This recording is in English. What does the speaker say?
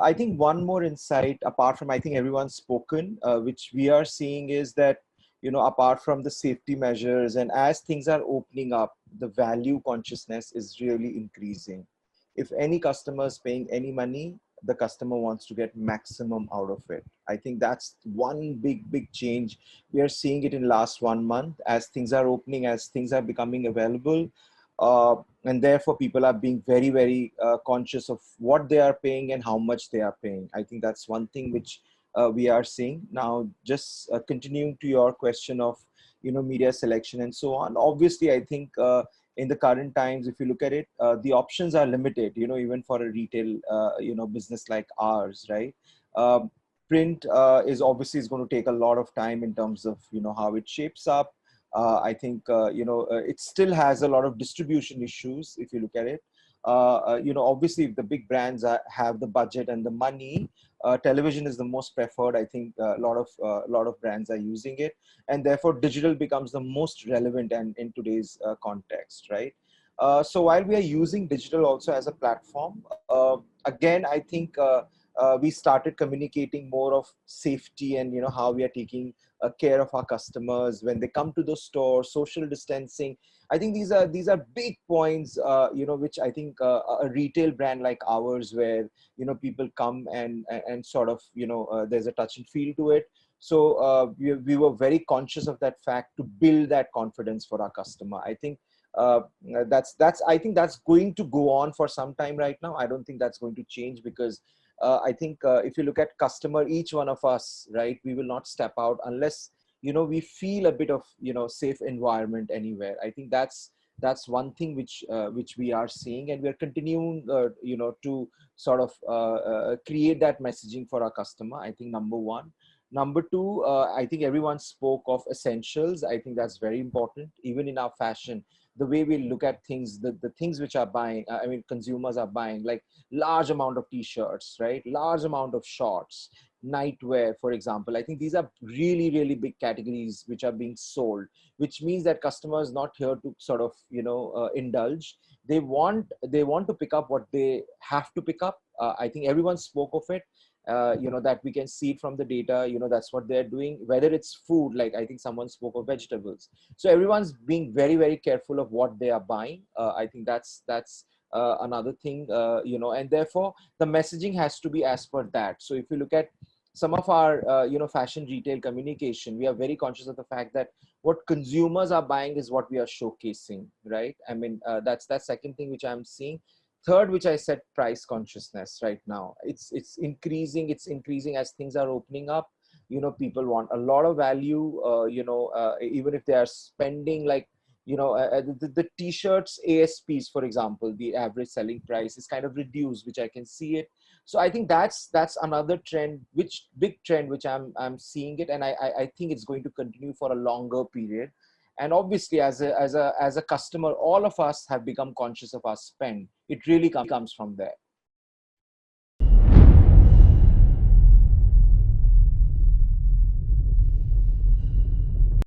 I think one more insight, apart from I think everyone's spoken, which we are seeing is that, apart from the safety measures and as things are opening up, the value consciousness is really increasing. If any customer is paying any money, the customer wants to get maximum out of it. I think that's one big change. We are seeing it in last 1 month as things are opening, as things are becoming available. And therefore people are being very conscious of what they are paying and how much they are paying. I think that's one thing which we are seeing now. Just continuing to your question of media selection and so on, obviously I think in the current times, if you look at it, the options are limited, even for a retail business like ours, right? um, Print is going to take a lot of time in terms of how it shapes up. I think it still has a lot of distribution issues if you look at it. Obviously, if the big brands have the budget and the money, television is the most preferred. I think a lot of brands are using it, and therefore digital becomes the most relevant and in today's context, right? So while we are using digital also as a platform, again, I think we started communicating more of safety and how we are taking care of our customers when they come to the store, social distancing. I think these are big points, which I think a retail brand like ours, where people come and sort of there's a touch and feel to it. So we were very conscious of that fact to build that confidence for our customer. I think that's I think that's going to go on for some time right now. I don't think that's going to change because I think if you look at customer, each one of us, right, we will not step out unless we feel a bit of safe environment anywhere. I think that's one thing which we are seeing, and we are continuing to sort of create that messaging for our customer. I think number one. Number two, I think everyone spoke of essentials. I think that's very important, even in our fashion. The way we look at things, the things which are buying, I mean, consumers are buying like large amount of t-shirts, right? Large amount of shorts, nightwear, for example. I think these are really big categories which are being sold, which means that customers not here to sort of indulge. They want to pick up what they have to pick up. I think everyone spoke of it. That we can see it from the data. That's what they're doing, whether it's food, like I think someone spoke of vegetables. So everyone's being very careful of what they are buying. I think that's another thing, and therefore the messaging has to be as per that. So if you look at some of our fashion retail communication, we are very conscious of the fact that what consumers are buying is what we are showcasing, right? I mean, that's second thing which I'm seeing. Third, which I said, price consciousness. Right now it's increasing as things are opening up. People want a lot of value, even if they are spending like the t-shirts ASPs, for example, the average selling price is kind of reduced, which I can see it. So I think that's another trend, which big trend which I'm seeing it, and I think it's going to continue for a longer period. And obviously, as a customer, all of us have become conscious of our spend. It really comes from there.